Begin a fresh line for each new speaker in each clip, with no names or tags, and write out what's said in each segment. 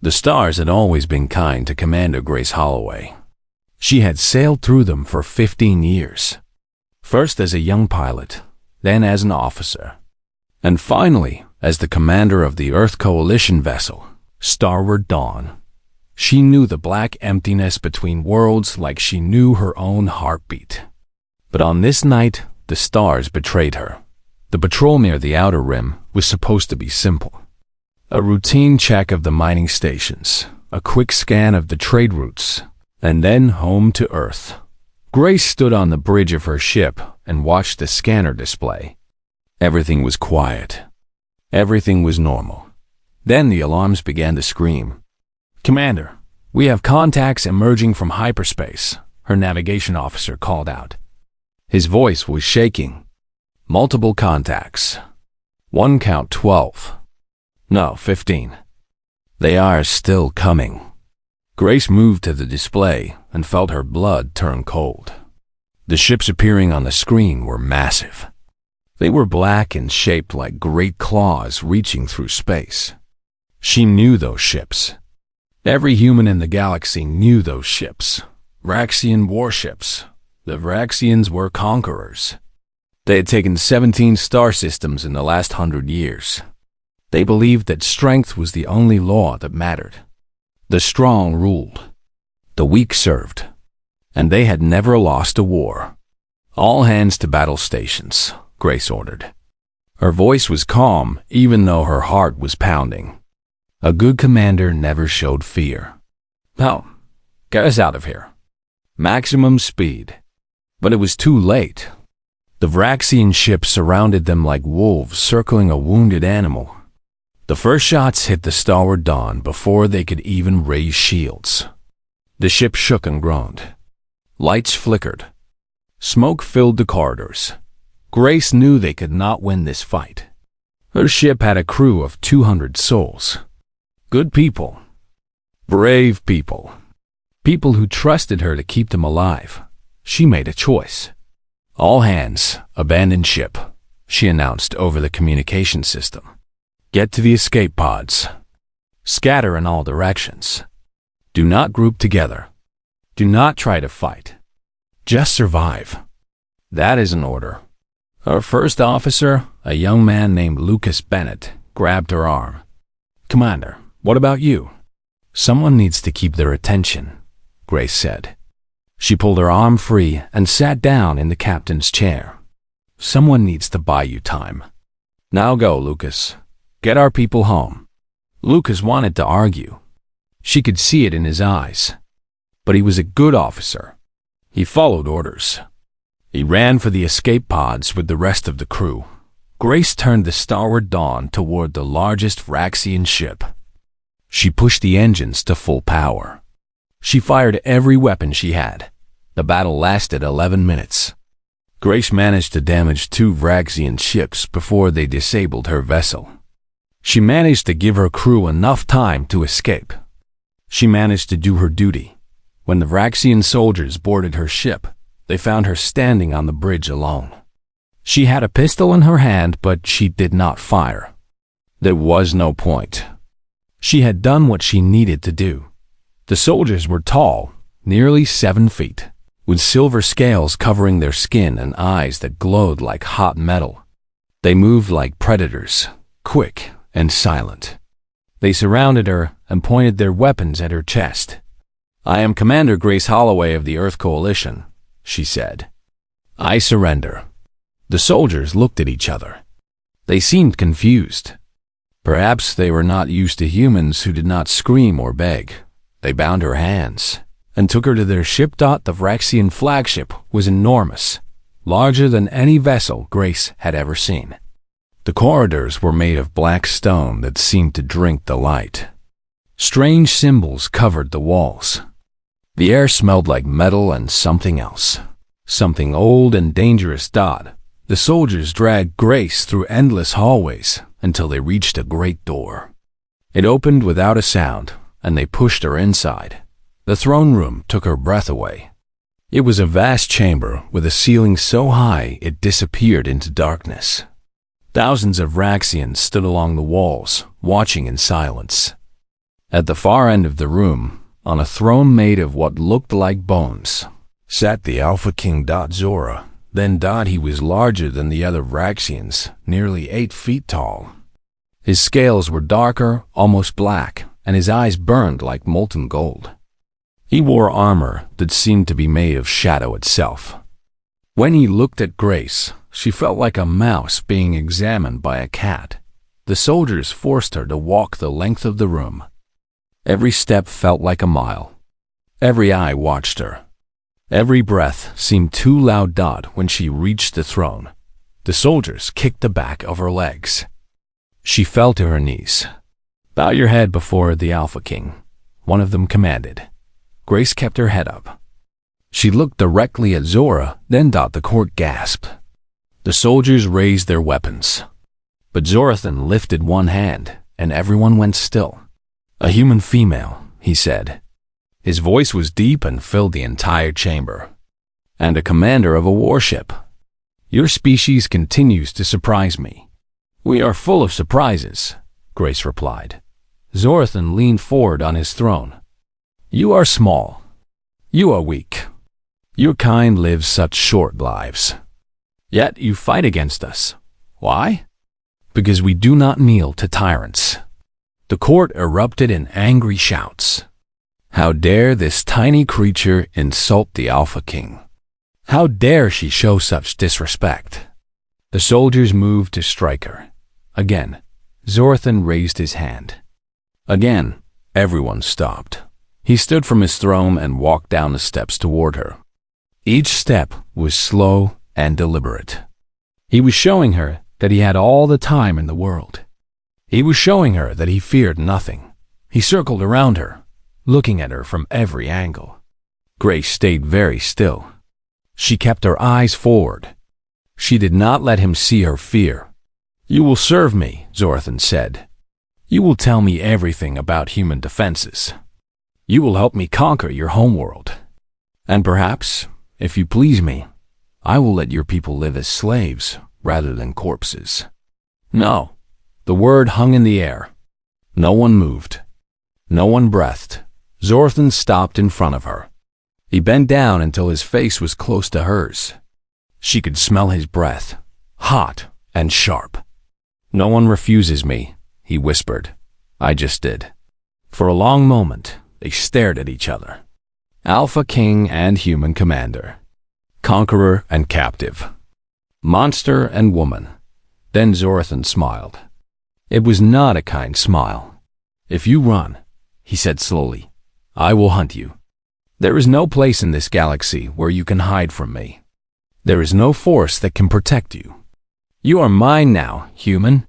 The stars had always been kind to Commander Grace Holloway. She had sailed through them for 15 years, first as a young pilot, then as an officer, and finally as the commander of the Earth Coalition vessel, Starward Dawn. She knew the black emptiness between worlds like she knew her own heartbeat. But on this night, the stars betrayed her. The patrol near the outer rim was supposed to be simple. A routine check of the mining stations, a quick scan of the trade routes, and then home to Earth. Grace stood on the bridge of her ship and watched the scanner display. Everything was quiet. Everything was normal. Then the alarms began to scream. "Commander, we have contacts emerging from hyperspace," her navigation officer called out. His voice was shaking. "Multiple contacts. One count 12. No, 15. They are still coming." Grace moved to the display and felt her blood turn cold. The ships appearing on the screen were massive. They were black and shaped like great claws reaching through space. She knew those ships. Every human in the galaxy knew those ships. Vraxian warships. The Vraxians were conquerors. They had taken 17 star systems in the last 100 years. They believed that strength was the only law that mattered. The strong ruled. The weak served. And they had never lost a war. "All hands to battle stations," Grace ordered. Her voice was calm, even though her heart was pounding. A good commander never showed fear. "No, get us out of here. Maximum speed." But it was too late. The Vraxian ships surrounded them like wolves circling a wounded animal. The first shots hit the Starward Dawn before they could even raise shields. The ship shook and groaned. Lights flickered. Smoke filled the corridors. Grace knew they could not win this fight. Her ship had a crew of 200 souls. Good people. Brave people. People who trusted her to keep them alive. She made a choice. "All hands, abandon ship," she announced over the communication system. "Get to the escape pods. Scatter in all directions. Do not group together. Do not try to fight. Just survive." That is an order. Her first officer, a young man named Lucas Bennett, grabbed her arm. "Commander, what about you?" "Someone needs to keep their attention," Grace said. She pulled her arm free and sat down in the captain's chair. "Someone needs to buy you time. Now go, Lucas. Get our people home." Lucas wanted to argue. She could see it in his eyes. But he was a good officer. He followed orders. He ran for the escape pods with the rest of the crew. Grace turned the Starward Dawn toward the largest Vraxian ship. She pushed the engines to full power. She fired every weapon she had. The battle lasted 11 minutes. Grace managed to damage 2 Vraxian ships before they disabled her vessel. She managed to give her crew enough time to escape. She managed to do her duty. When the Vraxian soldiers boarded her ship, they found her standing on the bridge alone. She had a pistol in her hand, but she did not fire. There was no point. She had done what she needed to do. The soldiers were tall, nearly 7 feet, with silver scales covering their skin and eyes that glowed like hot metal. They moved like predators, quick and silent. They surrounded her and pointed their weapons at her chest. "I am Commander Grace Holloway of the Earth Coalition," she said. "I surrender." The soldiers looked at each other. They seemed confused. Perhaps they were not used to humans who did not scream or beg. They bound her hands and took her to their ship. The Vraxian flagship was enormous, larger than any vessel Grace had ever seen. The corridors were made of black stone that seemed to drink the light. Strange symbols covered the walls. The air smelled like metal and something else. Something old and dangerous. The soldiers dragged Grace through endless hallways until they reached a great door. It opened without a sound, and they pushed her inside. The throne room took her breath away. It was a vast chamber with a ceiling so high it disappeared into darkness. Thousands of Vraxians stood along the walls, watching in silence. At the far end of the room, on a throne made of what looked like bones, sat the Alpha King. Zora. Then he was larger than the other Vraxians, nearly 8 feet tall. His scales were darker, almost black, and his eyes burned like molten gold. He wore armor that seemed to be made of shadow itself. When he looked at Grace, she felt like a mouse being examined by a cat. The soldiers forced her to walk the length of the room. Every step felt like a mile. Every eye watched her. Every breath seemed too loud. When she reached the throne, the soldiers kicked the back of her legs. She fell to her knees. "Bow your head before the Alpha King," one of them commanded. Grace kept her head up. She looked directly at Zora, then the court gasped. The soldiers raised their weapons. But Zorathan lifted one hand, and everyone went still. "A human female," he said. His voice was deep and filled the entire chamber. "And a commander of a warship. Your species continues to surprise me." "We are full of surprises," Grace replied. Zorathan leaned forward on his throne. "You are small. You are weak. Your kind lives such short lives. Yet you fight against us. Why? Because we do not kneel to tyrants." The court erupted in angry shouts. How dare this tiny creature insult the Alpha King? How dare she show such disrespect? The soldiers moved to strike her. Again, Zorathan raised his hand. Again, everyone stopped. He stood from his throne and walked down the steps toward her. Each step was slow and deliberate. He was showing her that he had all the time in the world. He was showing her that he feared nothing. He circled around her, looking at her from every angle. Grace stayed very still. She kept her eyes forward. She did not let him see her fear. "You will serve me," Zorathan said. "You will tell me everything about human defenses. You will help me conquer your homeworld. And perhaps, if you please me, I will let your people live as slaves rather than corpses." No. The word hung in the air. No one moved. No one breathed. Zorathan stopped in front of her. He bent down until his face was close to hers. She could smell his breath, hot and sharp. "No one refuses me," he whispered. "I just did." For a long moment, they stared at each other. Alpha King and human commander. Conqueror and captive. Monster and woman. Then Zorathan smiled. It was not a kind smile. "If you run," he said slowly, "I will hunt you. There is no place in this galaxy where you can hide from me. There is no force that can protect you. You are mine now, human."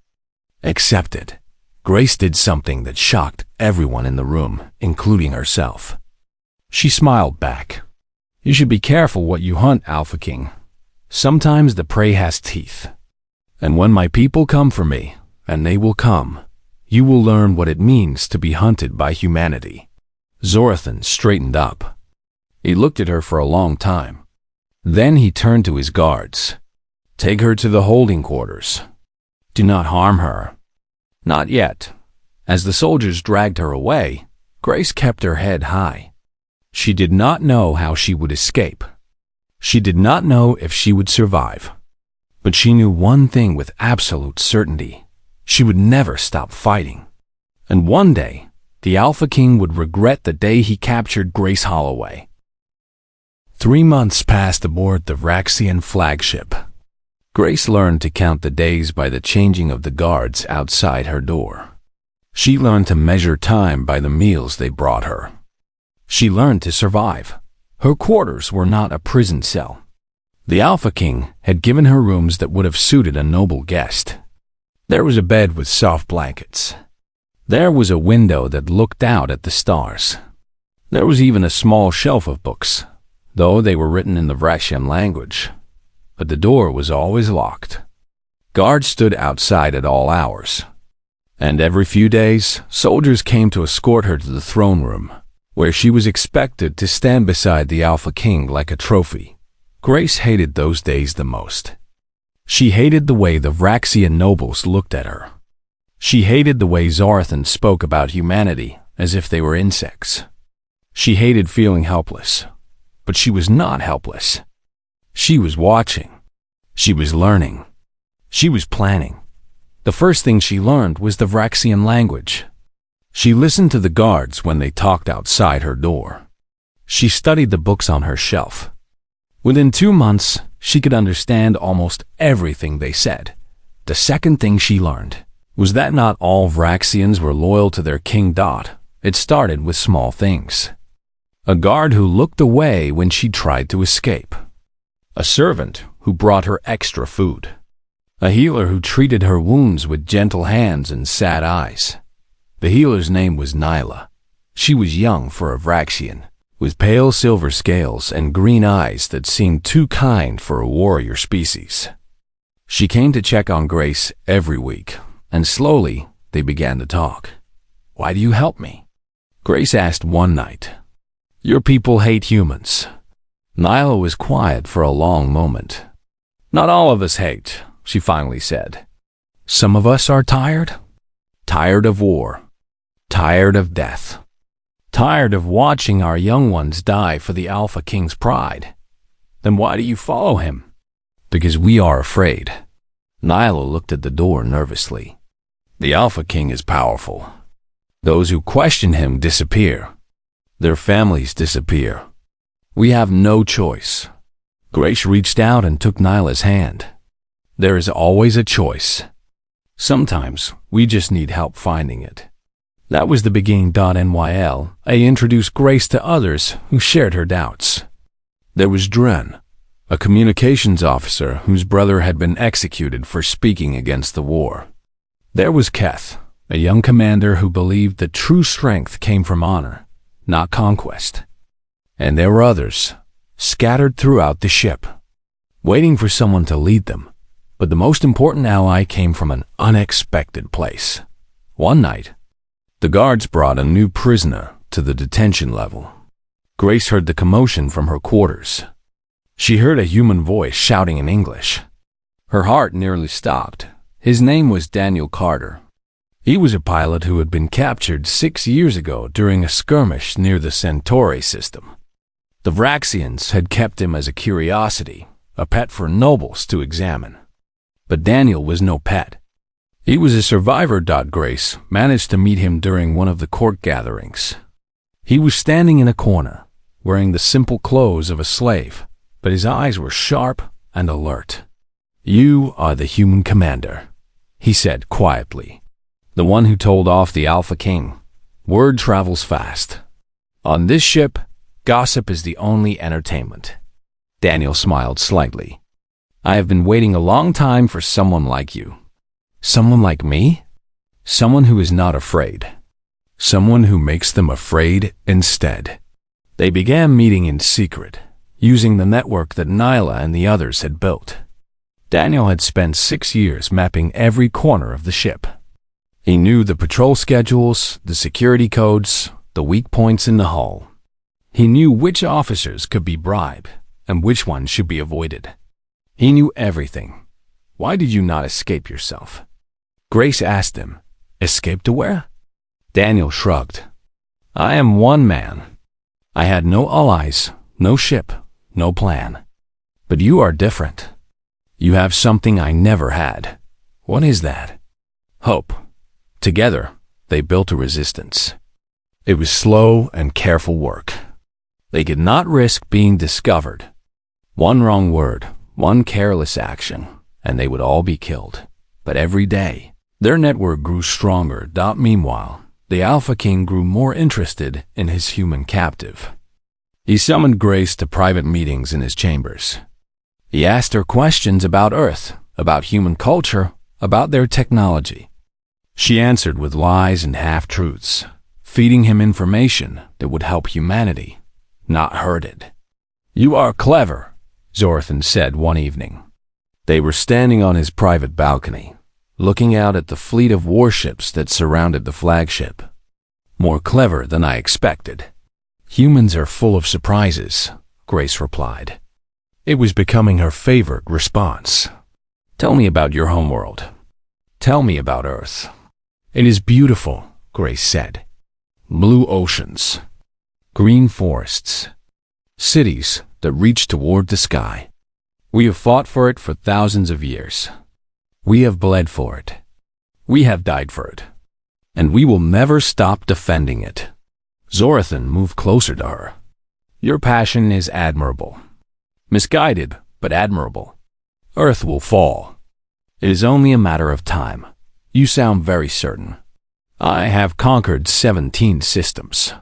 Accept it. Grace did something that shocked everyone in the room, including herself. She smiled back. "You should be careful what you hunt, Alpha King. Sometimes the prey has teeth. And when my people come for me, and they will come, you will learn what it means to be hunted by humanity." Zorathan straightened up. He looked at her for a long time. Then he turned to his guards. "Take her to the holding quarters. Do not harm her." Not yet. As the soldiers dragged her away, Grace kept her head high. She did not know how she would escape. She did not know if she would survive. But she knew one thing with absolute certainty. She would never stop fighting. And one day, the Alpha King would regret the day he captured Grace Holloway. 3 months passed aboard the Vraxian flagship. Grace learned to count the days by the changing of the guards outside her door. She learned to measure time by the meals they brought her. She learned to survive. Her quarters were not a prison cell. The Alpha King had given her rooms that would have suited a noble guest. There was a bed with soft blankets. There was a window that looked out at the stars. There was even a small shelf of books, though they were written in the Vraxian language. But the door was always locked. Guards stood outside at all hours. And every few days, soldiers came to escort her to the throne room, where she was expected to stand beside the Alpha King like a trophy. Grace hated those days the most. She hated the way the Vraxian nobles looked at her. She hated the way Zorathan spoke about humanity as if they were insects. She hated feeling helpless, but she was not helpless. She was watching. She was learning. She was planning. The first thing she learned was the Vraxian language. She listened to the guards when they talked outside her door. She studied the books on her shelf. Within 2 months, she could understand almost everything they said. The second thing she learned was that not all Vraxians were loyal to their King. It started with small things. A guard who looked away when she tried to escape. A servant who brought her extra food. A healer who treated her wounds with gentle hands and sad eyes. The healer's name was Nyla. She was young for a Vraxian, with pale silver scales and green eyes that seemed too kind for a warrior species. She came to check on Grace every week, and slowly they began to talk. "Why do you help me?" Grace asked one night. "Your people hate humans." Nyla was quiet for a long moment. "Not all of us hate," she finally said. "Some of us are tired. Tired of war. Tired of death. Tired of watching our young ones die for the Alpha King's pride." "Then why do you follow him?" "Because we are afraid." Nyla looked at the door nervously. "The Alpha King is powerful. Those who question him disappear. Their families disappear. We have no choice." Grace reached out and took Nyla's hand. "There is always a choice. Sometimes we just need help finding it." That was the beginning. NYL introduced Grace to others who shared her doubts. There was Dren, a communications officer whose brother had been executed for speaking against the war. There was Keth, a young commander who believed that true strength came from honor, not conquest. And there were others, scattered throughout the ship, waiting for someone to lead them. But the most important ally came from an unexpected place. One night, the guards brought a new prisoner to the detention level. Grace heard the commotion from her quarters. She heard a human voice shouting in English. Her heart nearly stopped. His name was Daniel Carter. He was a pilot who had been captured 6 years ago during a skirmish near the Centauri system. The Vraxians had kept him as a curiosity, a pet for nobles to examine. But Daniel was no pet. He was a survivor. Grace managed to meet him during one of the court gatherings. He was standing in a corner, wearing the simple clothes of a slave, but his eyes were sharp and alert. "You are the human commander," he said quietly. "The one who told off the Alpha King. Word travels fast. On this ship, gossip is the only entertainment." Daniel smiled slightly. "I have been waiting a long time for someone like you." "Someone like me?" "Someone who is not afraid. Someone who makes them afraid instead." They began meeting in secret, using the network that Nyla and the others had built. Daniel had spent 6 years mapping every corner of the ship. He knew the patrol schedules, the security codes, the weak points in the hull. He knew which officers could be bribed and which ones should be avoided. He knew everything. "Why did you not escape yourself?" Grace asked him. "Escape to where?" Daniel shrugged. "I am one man. I had no allies, no ship, no plan. But you are different. You have something I never had." "What is that?" "Hope." Together, they built a resistance. It was slow and careful work. They could not risk being discovered. One wrong word, one careless action, and they would all be killed. But every day, their network grew stronger. Meanwhile, the Alpha King grew more interested in his human captive. He summoned Grace to private meetings in his chambers. He asked her questions about Earth, about human culture, about their technology. She answered with lies and half-truths, feeding him information that would help humanity, not hurt it. "You are clever," Zorthan said one evening. They were standing on his private balcony, looking out at the fleet of warships that surrounded the flagship. "More clever than I expected." "Humans are full of surprises," Grace replied. It was becoming her favorite response. "Tell me about your homeworld. Tell me about Earth." "It is beautiful," Grace said. blue oceans, green forests, cities that reach toward the sky. We have fought for it for thousands of years. We have bled for it. We have died for it. And we will never stop defending it. Zorathan moved closer to her. Your passion is admirable. Misguided, but admirable. Earth will fall. It is only a matter of time. You sound very certain. I have conquered 17 systems.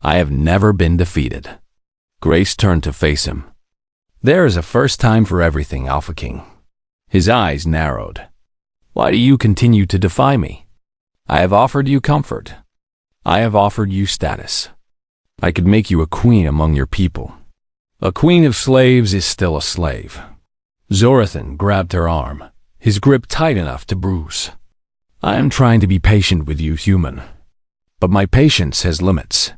I have never been defeated. Grace turned to face him. There is a first time for everything, Alpha King. His eyes narrowed. Why do you continue to defy me? I have offered you comfort. I have offered you status. I could make you a queen among your people. A queen of slaves is still a slave. Zorathan grabbed her arm, his grip tight enough to bruise. I am trying to be patient with you, human. But my patience has limits.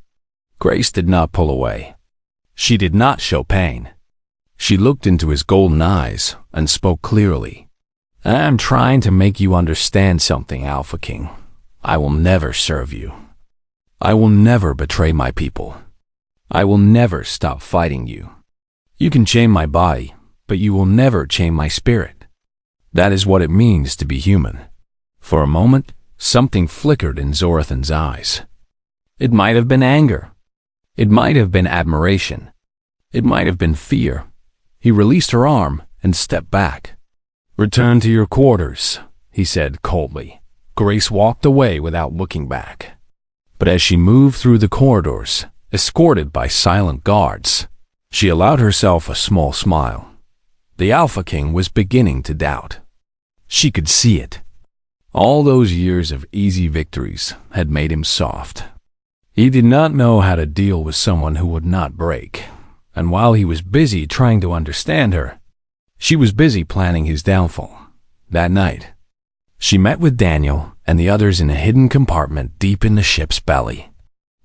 Grace did not pull away. She did not show pain. She looked into his golden eyes and spoke clearly. I am trying to make you understand something, Alpha King. I will never serve you. I will never betray my people. I will never stop fighting you. You can chain my body, but you will never chain my spirit. That is what it means to be human. For a moment, something flickered in Zorathan's eyes. It might have been anger. It might have been admiration. It might have been fear. He released her arm and stepped back. Return to your quarters, he said coldly. Grace walked away without looking back. But as she moved through the corridors, escorted by silent guards, she allowed herself a small smile. The Alpha King was beginning to doubt. She could see it. All those years of easy victories had made him soft. He did not know how to deal with someone who would not break, and while he was busy trying to understand her, she was busy planning his downfall. That night, she met with Daniel and the others in a hidden compartment deep in the ship's belly.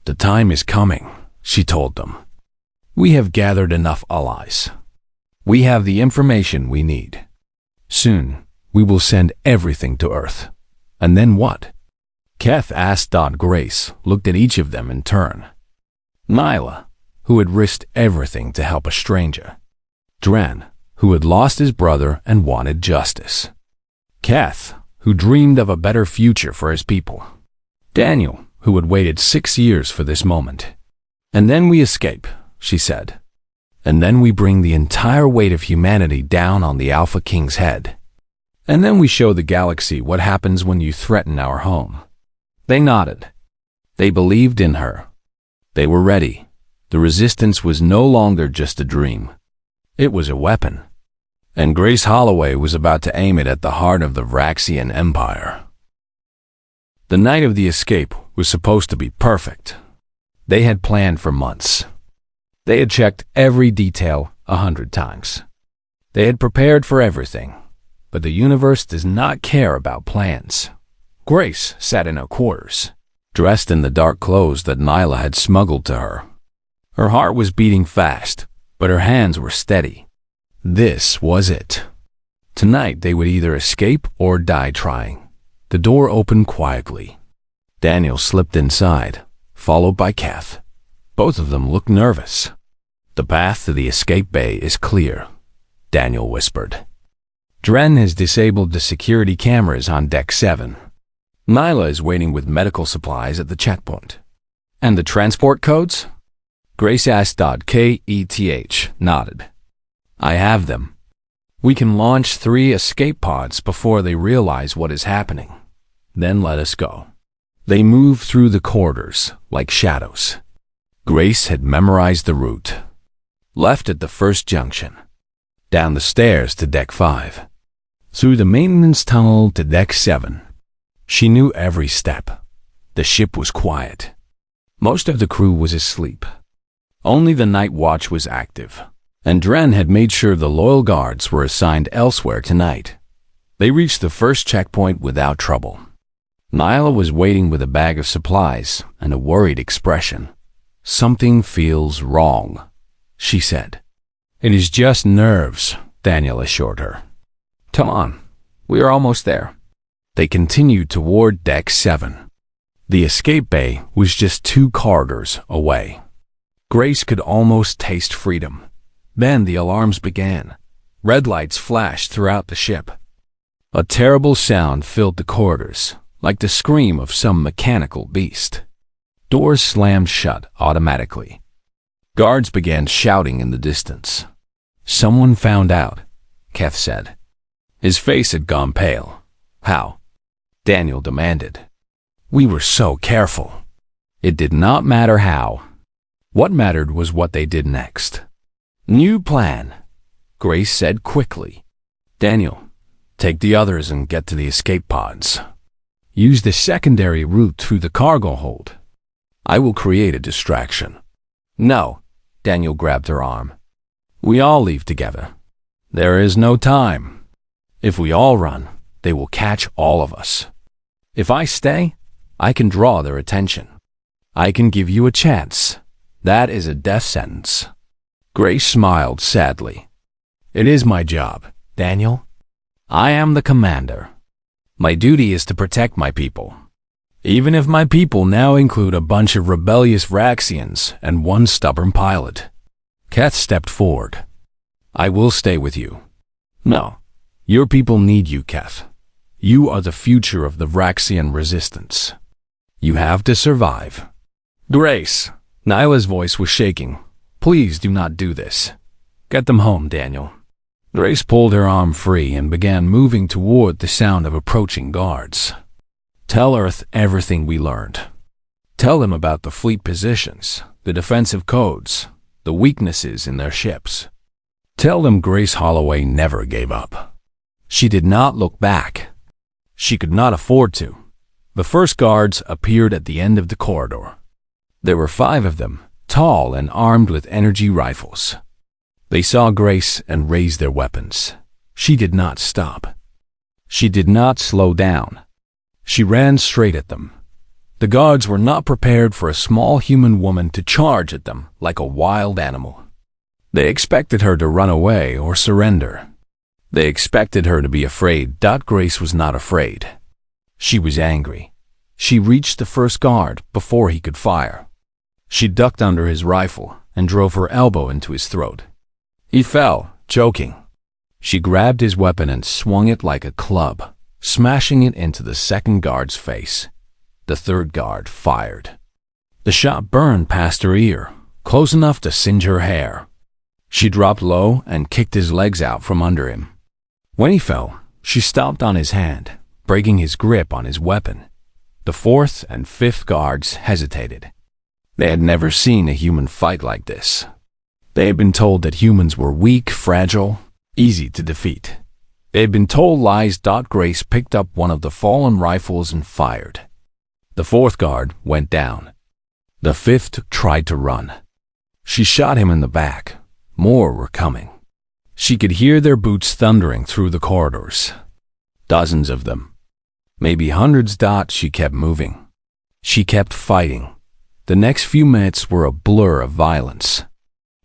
The time is coming, she told them. We have gathered enough allies. We have the information we need. Soon, we will send everything to Earth. And then what? Keth asked. Grace looked at each of them in turn. Nyla, who had risked everything to help a stranger. Dren, who had lost his brother and wanted justice. Keth, who dreamed of a better future for his people. Daniel, who had waited 6 years for this moment. And then we escape, she said. And then we bring the entire weight of humanity down on the Alpha King's head. And then we show the galaxy what happens when you threaten our home. They nodded. They believed in her. They were ready. The resistance was no longer just a dream. It was a weapon. And Grace Holloway was about to aim it at the heart of the Vraxian Empire. The night of the escape was supposed to be perfect. They had planned for months. They had checked every detail 100 times. They had prepared for everything. But the universe does not care about plans. Grace sat in her quarters, dressed in the dark clothes that Nyla had smuggled to her. Her heart was beating fast, but her hands were steady. This was it. Tonight they would either escape or die trying. The door opened quietly. Daniel slipped inside, followed by Keth. Both of them looked nervous. The path to the escape bay is clear, Daniel whispered. Dren has disabled the security cameras on Deck 7. Nyla is waiting with medical supplies at the checkpoint. And the transport codes? Grace asked. Keth nodded. I have them. We can launch 3 escape pods before they realize what is happening. Then let us go. They moved through the corridors like shadows. Grace had memorized the route. Left at the first junction. Down the stairs to Deck 5. Through the maintenance tunnel to Deck 7. She knew every step. The ship was quiet. Most of the crew was asleep. Only the night watch was active, and Dren had made sure the loyal guards were assigned elsewhere tonight. They reached the first checkpoint without trouble. Nyla was waiting with a bag of supplies and a worried expression. Something feels wrong, she said. It is just nerves, Daniel assured her. Come on, we are almost there. They continued toward Deck 7. The escape bay was just 2 corridors away. Grace could almost taste freedom. Then the alarms began. Red lights flashed throughout the ship. A terrible sound filled the corridors, like the scream of some mechanical beast. Doors slammed shut automatically. Guards began shouting in the distance. "Someone found out," Keth said. His face had gone pale. "How?" Daniel demanded. "We were so careful." It did not matter how. What mattered was what they did next. "New plan," Grace said quickly. "Daniel, take the others and get to the escape pods. Use the secondary route through the cargo hold. I will create a distraction." "No," Daniel grabbed her arm. "We all leave together. There is no time. If we all run, they will catch all of us. If I stay, I can draw their attention. I can give you a chance. That is a death sentence." Grace smiled sadly. "It is my job, Daniel. I am the commander. My duty is to protect my people. Even if my people now include a bunch of rebellious Raxians and one stubborn pilot." Keth stepped forward. "I will stay with you." "No. Your people need you, Keth. You are the future of the Raxian resistance. You have to survive." "Grace," Nyla's voice was shaking. "Please do not do this. Get them home, Daniel." Grace pulled her arm free and began moving toward the sound of approaching guards. "Tell Earth everything we learned. Tell them about the fleet positions, the defensive codes, the weaknesses in their ships. Tell them Grace Holloway never gave up. She did not look back. She could not afford to." The first guards appeared at the end of the corridor. There were 5 of them, tall and armed with energy rifles. They saw Grace and raised their weapons. She did not stop. She did not slow down. She ran straight at them. The guards were not prepared for a small human woman to charge at them like a wild animal. They expected her to run away or surrender. They expected her to be afraid. Grace was not afraid. She was angry. She reached the first guard before he could fire. She ducked under his rifle and drove her elbow into his throat. He fell, choking. She grabbed his weapon and swung it like a club, smashing it into the second guard's face. The third guard fired. The shot burned past her ear, close enough to singe her hair. She dropped low and kicked his legs out from under him. When he fell, she stomped on his hand, breaking his grip on his weapon. The fourth and fifth guards hesitated. They had never seen a human fight like this. They had been told that humans were weak, fragile, easy to defeat. They had been told lies. Grace picked up one of the fallen rifles and fired. The fourth guard went down. The fifth tried to run. She shot him in the back. More were coming. She could hear their boots thundering through the corridors. Dozens of them. Maybe hundreds. She kept moving. She kept fighting. The next few minutes were a blur of violence.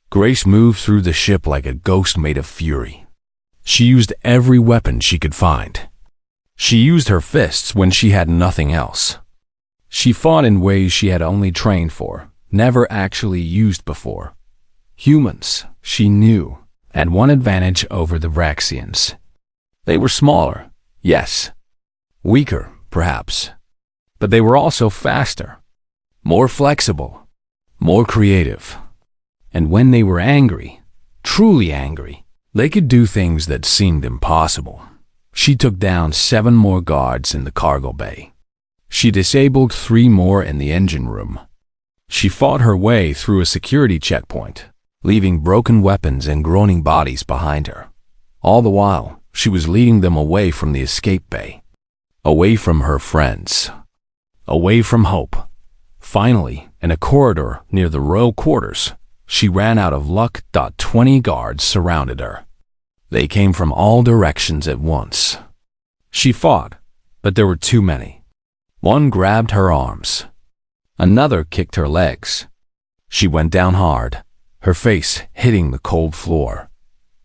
Grace moved through the ship like a ghost made of fury. She used every weapon she could find. She used her fists when she had nothing else. She fought in ways she had only trained for, never actually used before. Humans, she knew, had one advantage over the Raxians. They were smaller, yes. Weaker, perhaps. But they were also faster, more flexible, more creative. And when they were angry, truly angry, they could do things that seemed impossible. She took down 7 more guards in the cargo bay. She disabled 3 more in the engine room. She fought her way through a security checkpoint, leaving broken weapons and groaning bodies behind her. All the while, she was leading them away from the escape bay, away from her friends, away from hope. Finally, in a corridor near the royal quarters, she ran out of luck. 20 guards surrounded her. They came from all directions at once. She fought, but there were too many. One grabbed her arms. Another kicked her legs. She went down hard, her face hitting the cold floor.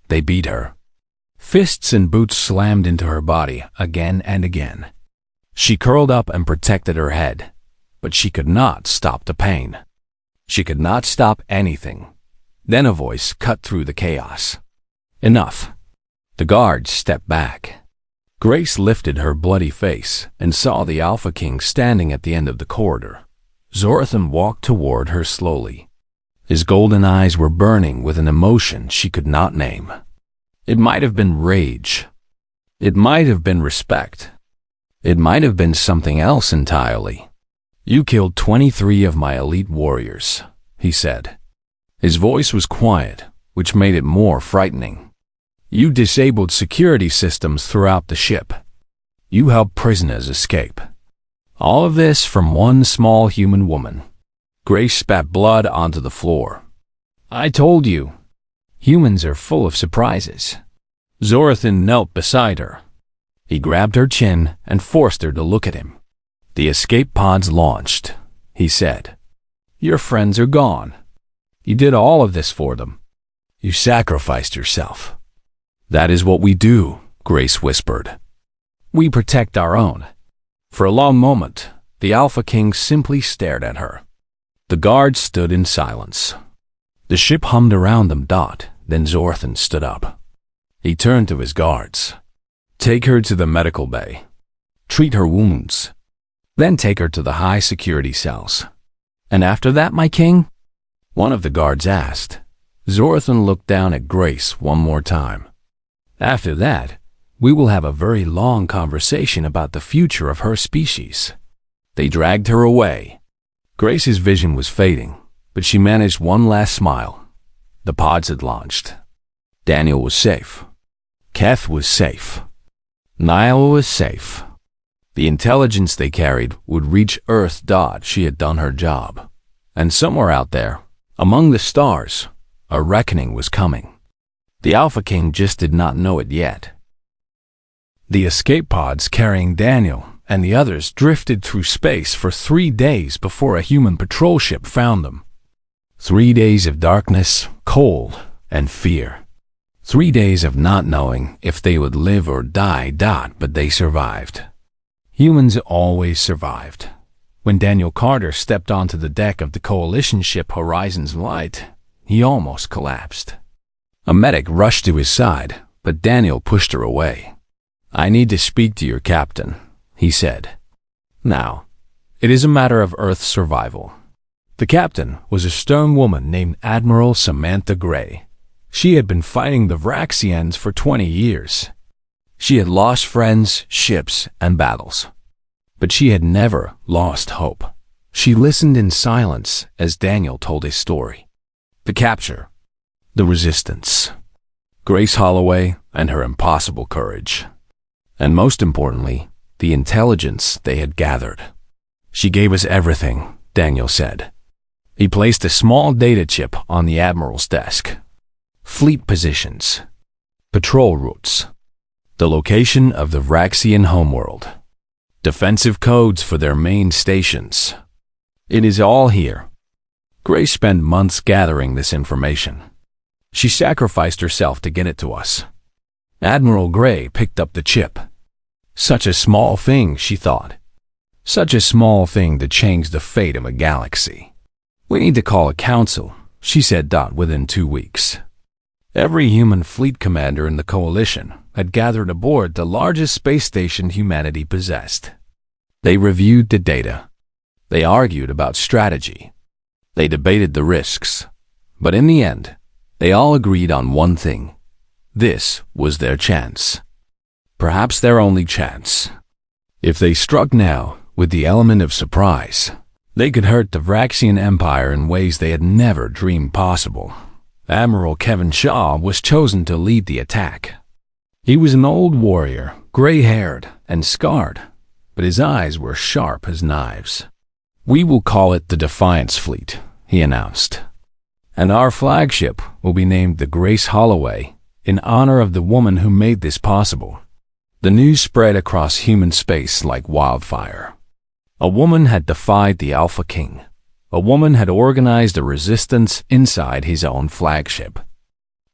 They beat her. Fists and boots slammed into her body again and again. She curled up and protected her head. but she could not stop the pain. She could not stop anything. Then a voice cut through the chaos. Enough. The guards stepped back. Grace lifted her bloody face and saw the Alpha King standing at the end of the corridor. Zorathan walked toward her slowly. His golden eyes were burning with an emotion she could not name. It might have been rage. It might have been respect. It might have been something else entirely. "You killed 23 of my elite warriors," he said. His voice was quiet, which made it more frightening. "You disabled security systems throughout the ship. You helped prisoners escape. All of this from one small human woman." Grace spat blood onto the floor. "I told you. Humans are full of surprises." Zorathan knelt beside her. He grabbed her chin and forced her to look at him. "The escape pods launched," he said. "Your friends are gone. You did all of this for them. You sacrificed yourself." "That is what we do," Grace whispered. "We protect our own." For a long moment, the Alpha King simply stared at her. The guards stood in silence. The ship hummed around them. Then Zorathan stood up. He turned to his guards. "Take her to the medical bay. Treat her wounds. Then take her to the high security cells." "And after that, my king?" one of the guards asked. Zorathan looked down at Grace one more time. "After that, we will have a very long conversation about the future of her species." They dragged her away. Grace's vision was fading, but she managed one last smile. The pods had launched. Daniel was safe. Keth was safe. Niall was safe. The intelligence they carried would reach Earth. She had done her job. And somewhere out there, among the stars, a reckoning was coming. The Alpha King just did not know it yet. The escape pods carrying Daniel and the others drifted through space for 3 days before a human patrol ship found them. 3 days of darkness, cold, and fear. 3 days of not knowing if they would live or die. But they survived. Humans always survived. When Daniel Carter stepped onto the deck of the Coalition ship Horizon's Light, he almost collapsed. A medic rushed to his side, but Daniel pushed her away. "I need to speak to your captain," he said. "Now, it is a matter of Earth's survival." The captain was a stern woman named Admiral Samantha Gray. She had been fighting the Vraxians for 20 years. She had lost friends, ships, and battles. But she had never lost hope. She listened in silence as Daniel told his story. The capture, the resistance, Grace Holloway and her impossible courage. And most importantly, the intelligence they had gathered. "She gave us everything," Daniel said. He placed a small data chip on the Admiral's desk. Fleet positions, patrol routes, the location of the Vraxian homeworld, defensive codes for their main stations. It is all here. Grace spent months gathering this information. She sacrificed herself to get it to us. Admiral Gray picked up the chip. Such a small thing, she thought. Such a small thing to change the fate of a galaxy. "We need to call a council," she said. Within 2 weeks. Every human fleet commander in the Coalition had gathered aboard the largest space station humanity possessed. They reviewed the data. They argued about strategy. They debated the risks. But in the end, they all agreed on one thing. This was their chance. Perhaps their only chance. If they struck now with the element of surprise, they could hurt the Vraxian Empire in ways they had never dreamed possible. Admiral Kevin Shaw was chosen to lead the attack. He was an old warrior, gray-haired and scarred, but his eyes were sharp as knives. "We will call it the Defiance Fleet," he announced. "And our flagship will be named the Grace Holloway in honor of the woman who made this possible." The news spread across human space like wildfire. A woman had defied the Alpha King. A woman had organized a resistance inside his own flagship.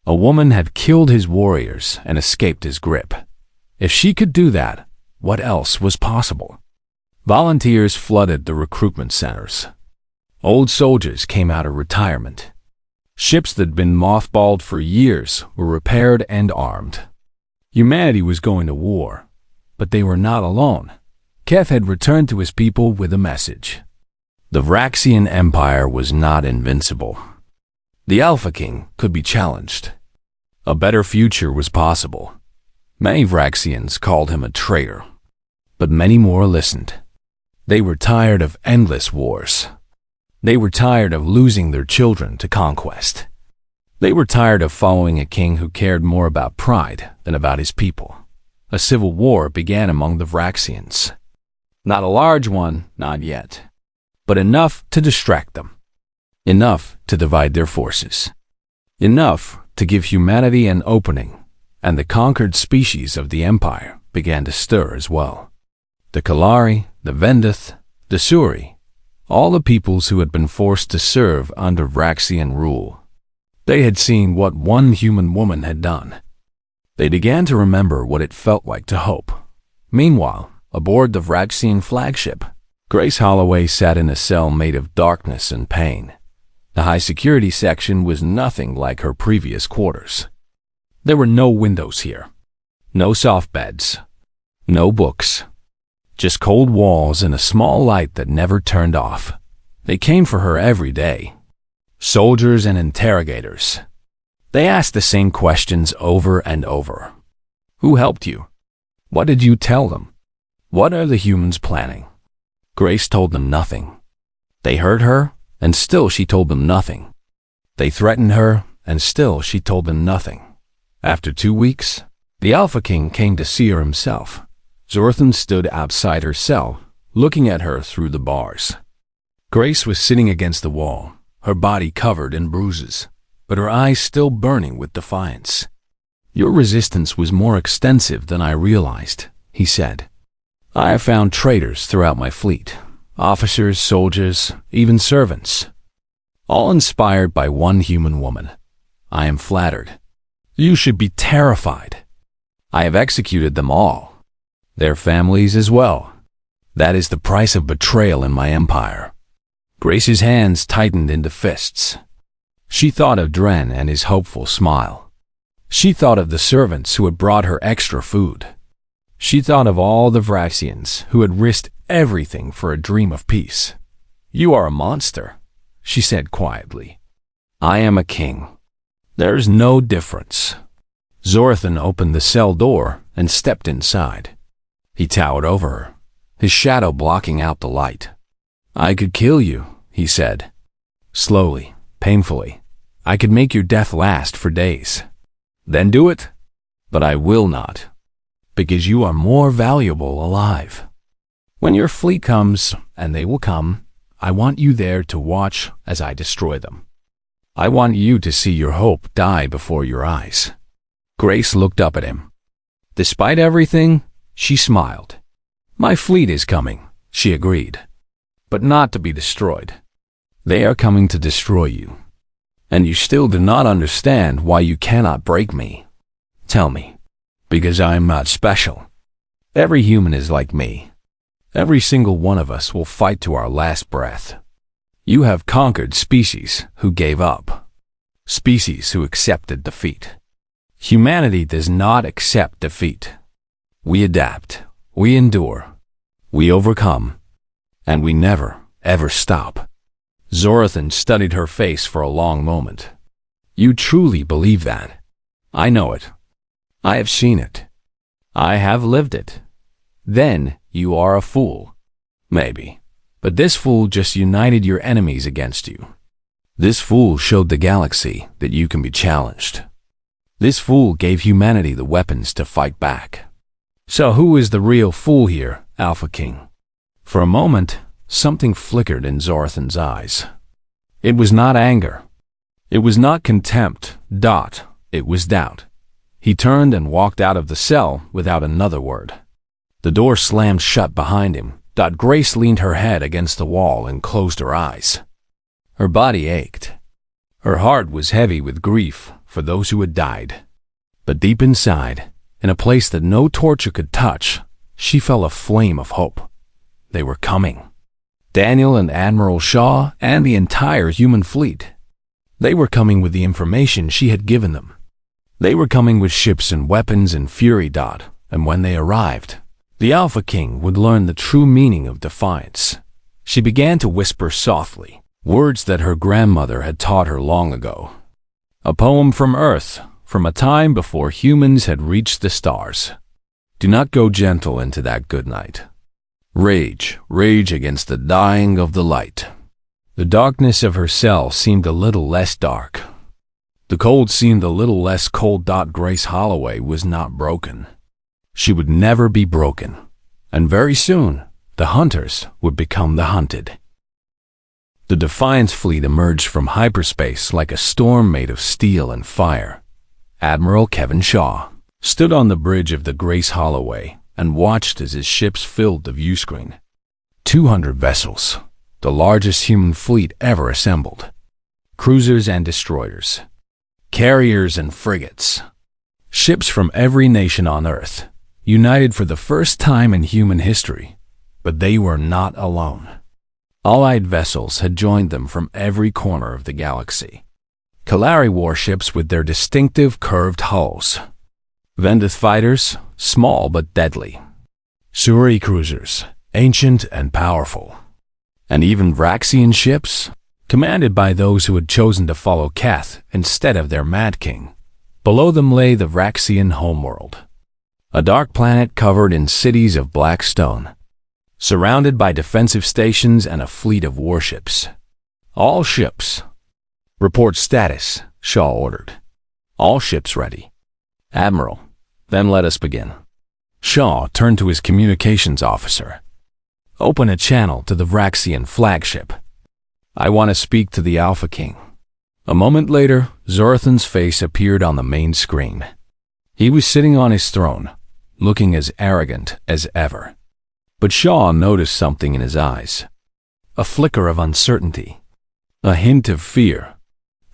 A woman had killed his warriors and escaped his grip. If she could do that, what else was possible? Volunteers flooded the recruitment centers. Old soldiers came out of retirement. Ships that had been mothballed for years were repaired and armed. Humanity was going to war, but they were not alone. Keth had returned to his people with a message. The Vraxian Empire was not invincible. The Alpha King could be challenged. A better future was possible. Many Vraxians called him a traitor, but many more listened. They were tired of endless wars. They were tired of losing their children to conquest. They were tired of following a king who cared more about pride than about his people. A civil war began among the Vraxians. Not a large one, not yet, but enough to distract them. Enough to divide their forces. Enough to give humanity an opening, and the conquered species of the Empire began to stir as well. The Kalari, the Vendith, the Suri, all the peoples who had been forced to serve under Vraxian rule. They had seen what one human woman had done. They began to remember what it felt like to hope. Meanwhile, aboard the Vraxian flagship, Grace Holloway sat in a cell made of darkness and pain. The high-security section was nothing like her previous quarters. There were no windows here, no soft beds, no books. Just cold walls and a small light that never turned off. They came for her every day. Soldiers and interrogators. They asked the same questions over and over. Who helped you? What did you tell them? What are the humans planning? Grace told them nothing. They heard her, and still she told them nothing. They threatened her, and still she told them nothing. After 2 weeks, the Alpha King came to see her himself. Zorthan stood outside her cell, looking at her through the bars. Grace was sitting against the wall, her body covered in bruises, but her eyes still burning with defiance. Your resistance was more extensive than I realized, he said. I have found traitors throughout my fleet, officers, soldiers, even servants, all inspired by one human woman. I am flattered. You should be terrified. I have executed them all. Their families as well. That is the price of betrayal in my empire. Grace's hands tightened into fists. She thought of Dren and his hopeful smile. She thought of the servants who had brought her extra food. She thought of all the Vraxians who had risked everything for a dream of peace. You are a monster, she said quietly. I am a king. There's no difference. Zorthan opened the cell door and stepped inside. He towered over her, his shadow blocking out the light. I could kill you, he said. Slowly, painfully. I could make your death last for days. Then do it. But I will not, because you are more valuable alive. When your fleet comes, and they will come, I want you there to watch as I destroy them. I want you to see your hope die before your eyes. Grace looked up at him. Despite everything, she smiled. My fleet is coming, she agreed, but not to be destroyed. They are coming to destroy you. And you still do not understand why you cannot break me. Tell me, because I am not special. Every human is like me. Every single one of us will fight to our last breath. You have conquered species who gave up, species who accepted defeat. Humanity does not accept defeat. We adapt, we endure, we overcome, and we never, ever stop. Zorthan studied her face for a long moment. You truly believe that? I know it. I have seen it. I have lived it. Then you are a fool. Maybe. But this fool just united your enemies against you. This fool showed the galaxy that you can be challenged. This fool gave humanity the weapons to fight back. So who is the real fool here, Alpha King? For a moment, something flickered in Zorthan's eyes. It was not anger. It was not contempt. It was doubt. He turned and walked out of the cell without another word. The door slammed shut behind him. Grace leaned her head against the wall and closed her eyes. Her body ached. Her heart was heavy with grief for those who had died. But deep inside, in a place that no torture could touch, she felt a flame of hope. They were coming. Daniel and Admiral Shaw and the entire human fleet. They were coming with the information she had given them. They were coming with ships and weapons and fury. And when they arrived, the Alpha King would learn the true meaning of defiance. She began to whisper softly, words that her grandmother had taught her long ago. A poem from Earth, from a time before humans had reached the stars. Do not go gentle into that good night. Rage, rage against the dying of the light. The darkness of her cell seemed a little less dark. The cold seemed a little less cold. Grace Holloway was not broken. She would never be broken. And very soon, the hunters would become the hunted. The Defiance fleet emerged from hyperspace like a storm made of steel and fire. Admiral Kevin Shaw stood on the bridge of the Grace Holloway and watched as his ships filled the viewscreen. 200 vessels, the largest human fleet ever assembled. Cruisers and destroyers, carriers and frigates. Ships from every nation on Earth, united for the first time in human history. But they were not alone. Allied vessels had joined them from every corner of the galaxy. Kalari warships with their distinctive curved hulls. Vendith fighters, small but deadly. Suri cruisers, ancient and powerful. And even Vraxian ships, commanded by those who had chosen to follow Keth instead of their Mad King. Below them lay the Vraxian homeworld, a dark planet covered in cities of black stone, surrounded by defensive stations and a fleet of warships. All ships. Report status, Shaw ordered. All ships ready. Admiral, then let us begin. Shaw turned to his communications officer. Open a channel to the Vraxian flagship. I want to speak to the Alpha King. A moment later, Zorathan's face appeared on the main screen. He was sitting on his throne, looking as arrogant as ever. But Shaw noticed something in his eyes. A flicker of uncertainty. A hint of fear.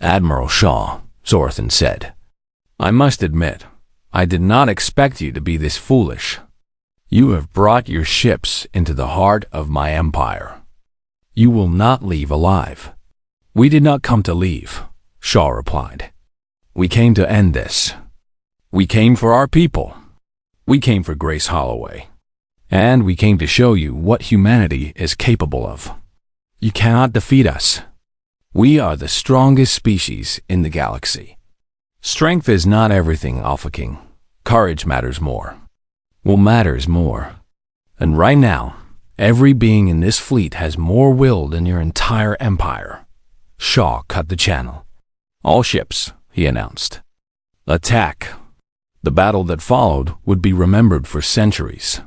Admiral Shaw, Zorathan said, I must admit, I did not expect you to be this foolish. You have brought your ships into the heart of my empire. You will not leave alive. We did not come to leave, Shaw replied. We came to end this. We came for our people. We came for Grace Holloway. And we came to show you what humanity is capable of. You cannot defeat us. We are the strongest species in the galaxy. Strength is not everything, Alpha King. Courage matters more. Will matters more. And right now, every being in this fleet has more will than your entire empire. Shaw cut the channel. All ships, he announced. Attack. The battle that followed would be remembered for centuries.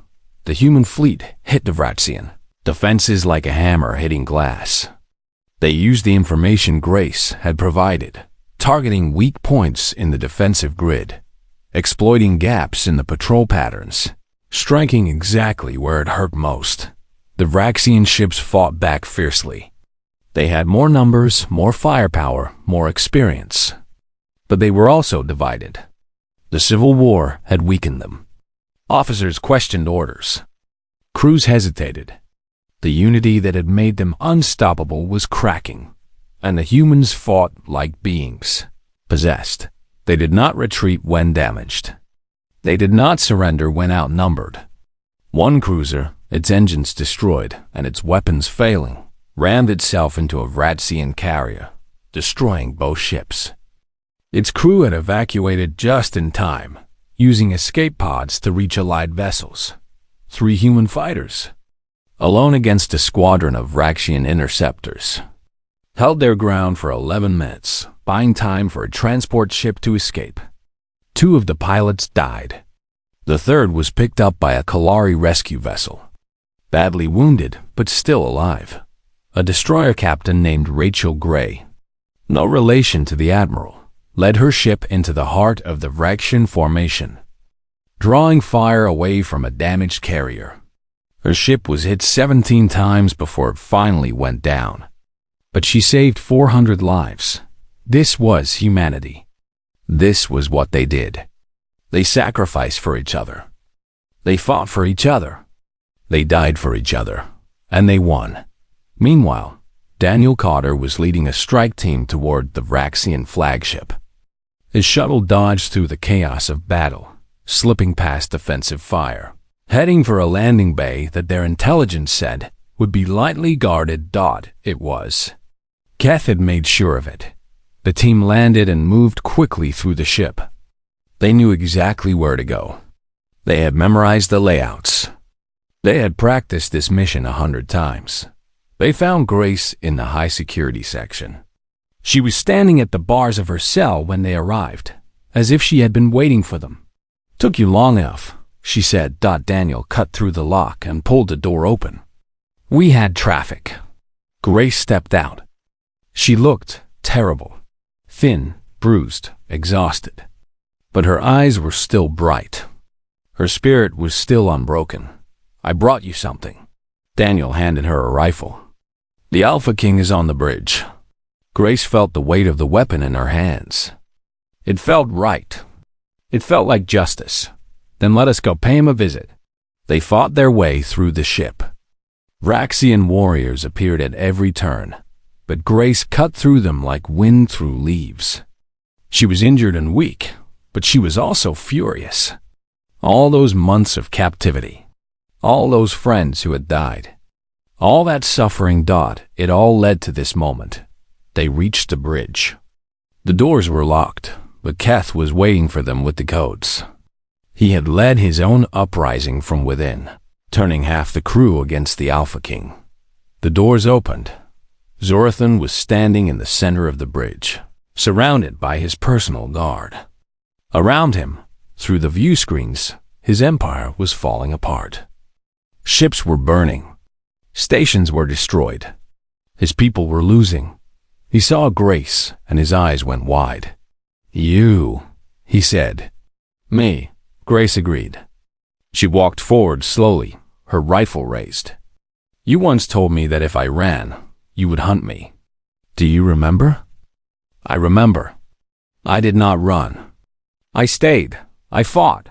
The human fleet hit the Vraxian, defenses like a hammer hitting glass. They used the information Grace had provided, targeting weak points in the defensive grid, exploiting gaps in the patrol patterns, striking exactly where it hurt most. The Vraxian ships fought back fiercely. They had more numbers, more firepower, more experience. But they were also divided. The Civil War had weakened them. Officers questioned orders. Crews hesitated. The unity that had made them unstoppable was cracking, and the humans fought like beings, possessed. They did not retreat when damaged. They did not surrender when outnumbered. One cruiser, its engines destroyed and its weapons failing, rammed itself into a Vraxian carrier, destroying both ships. Its crew had evacuated just in time, using escape pods to reach Allied vessels. 3 human fighters, alone against a squadron of Vraxian interceptors, held their ground for 11 minutes, buying time for a transport ship to escape. 2 of the pilots died. The third was picked up by a Kalari rescue vessel, badly wounded but still alive. A destroyer captain named Rachel Gray, no relation to the admiral, led her ship into the heart of the Vraxian formation, drawing fire away from a damaged carrier. Her ship was hit 17 times before it finally went down. But she saved 400 lives. This was humanity. This was what they did. They sacrificed for each other. They fought for each other. They died for each other. and they won. Meanwhile, Daniel Cotter was leading a strike team toward the Vraxian flagship. His shuttle dodged through the chaos of battle, slipping past defensive fire, heading for a landing bay that their intelligence said would be lightly guarded. It was. Keth had made sure of it. The team landed and moved quickly through the ship. They knew exactly where to go. They had memorized the layouts. They had practiced this mission 100 times. They found Grace in the high-security section. She was standing at the bars of her cell when they arrived, as if she had been waiting for them. "Took you long enough," she said. Daniel cut through the lock and pulled the door open. "We had traffic." Grace stepped out. She looked terrible, thin, bruised, exhausted. But her eyes were still bright. Her spirit was still unbroken. "I brought you something." Daniel handed her a rifle. "The Alpha King is on the bridge." Grace felt the weight of the weapon in her hands. It felt right. It felt like justice. "Then let us go pay him a visit." They fought their way through the ship. Vraxian warriors appeared at every turn, but Grace cut through them like wind through leaves. She was injured and weak, but she was also furious. All those months of captivity, all those friends who had died, all that suffering. It all led to this moment. They reached the bridge. The doors were locked, but Keth was waiting for them with the codes. He had led his own uprising from within, turning half the crew against the Alpha King. The doors opened. Zorathan was standing in the center of the bridge, surrounded by his personal guard. Around him, through the view screens, his empire was falling apart. Ships were burning. Stations were destroyed. His people were losing. He saw Grace, and his eyes went wide. "You," he said. "Me," Grace agreed. She walked forward slowly, her rifle raised. "You once told me that if I ran, you would hunt me. Do you remember?" "I remember. I did not run. I stayed. I fought.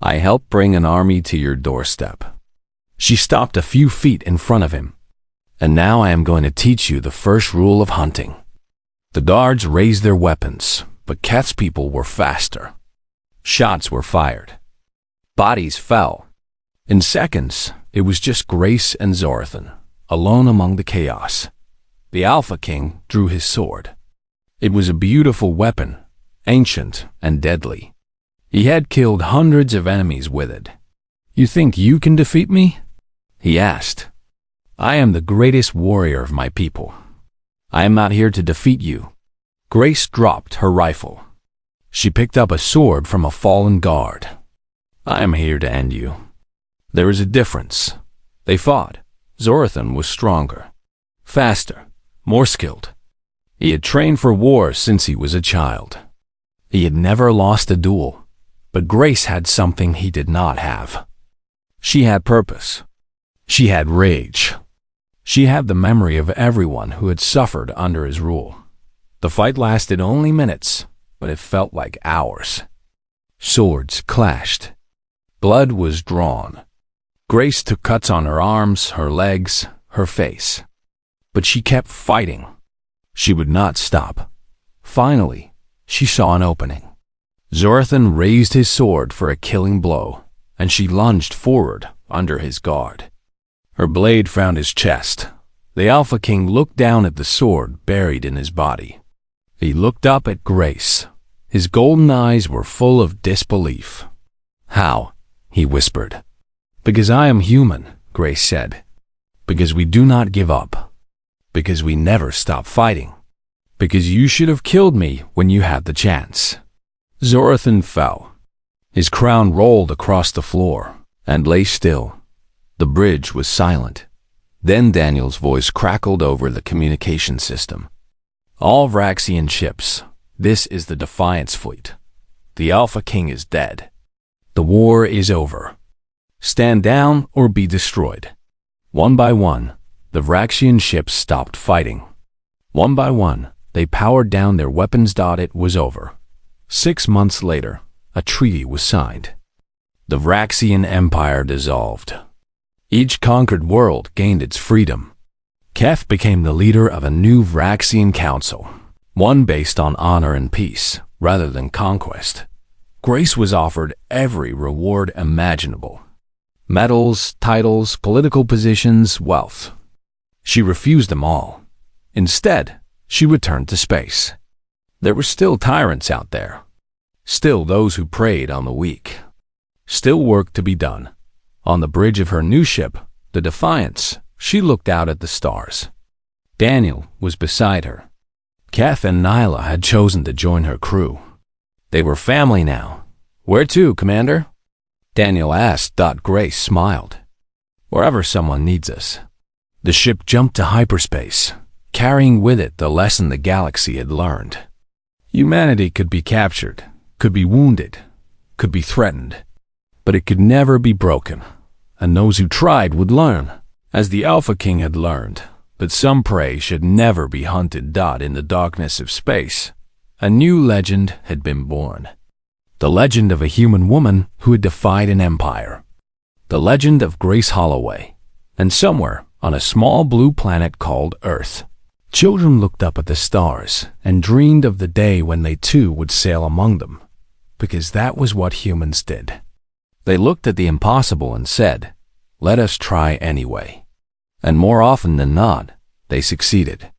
I helped bring an army to your doorstep." She stopped a few feet in front of him. "And now I am going to teach you the first rule of hunting." The guards raised their weapons, but Keth's people were faster. Shots were fired. Bodies fell. In seconds, it was just Grace and Zorathan, alone among the chaos. The Alpha King drew his sword. It was a beautiful weapon, ancient and deadly. He had killed hundreds of enemies with it. "You think you can defeat me?" he asked. "I am the greatest warrior of my people. I am not here to defeat you." Grace dropped her rifle. She picked up a sword from a fallen guard. "I am here to end you." There is a difference. They fought. Zorathan was stronger, faster, more skilled. He had trained for war since he was a child. He had never lost a duel, but Grace had something he did not have. She had purpose. She had rage. She had the memory of everyone who had suffered under his rule. The fight lasted only minutes, but it felt like hours. Swords clashed. Blood was drawn. Grace took cuts on her arms, her legs, her face. But she kept fighting. She would not stop. Finally, she saw an opening. Zorathan raised his sword for a killing blow, and she lunged forward under his guard. Her blade found his chest. The Alpha King looked down at the sword buried in his body. He looked up at Grace. His golden eyes were full of disbelief. "How?" he whispered. "Because I am human," Grace said. "Because we do not give up. Because we never stop fighting. Because you should have killed me when you had the chance." Zorathan fell. His crown rolled across the floor and lay still. The bridge was silent. Then Daniel's voice crackled over the communication system. "All Vraxian ships, this is the Defiance fleet. The Alpha King is dead. The war is over. Stand down or be destroyed." One by one, the Vraxian ships stopped fighting. One by one, they powered down their weapons. It was over. 6 months later, a treaty was signed. The Vraxian Empire dissolved. Each conquered world gained its freedom. Keth became the leader of a new Vraxian council, one based on honor and peace rather than conquest. Grace was offered every reward imaginable: medals, titles, political positions, wealth. She refused them all. Instead, she returned to space. There were still tyrants out there, still those who preyed on the weak, still work to be done. On the bridge of her new ship, the Defiance, she looked out at the stars. Daniel was beside her. Keth and Nyla had chosen to join her crew. They were family now. "Where to, Commander?" Daniel asked. Grace smiled. "Wherever someone needs us." The ship jumped to hyperspace, carrying with it the lesson the galaxy had learned. Humanity could be captured, could be wounded, could be threatened, but it could never be broken, and those who tried would learn, as the Alpha King had learned, that some prey should never be hunted. In the darkness of space, a new legend had been born. The legend of a human woman who had defied an empire. The legend of Grace Holloway. And somewhere on a small blue planet called Earth, children looked up at the stars and dreamed of the day when they too would sail among them, because that was what humans did. They looked at the impossible and said, "Let us try anyway." And more often than not, they succeeded.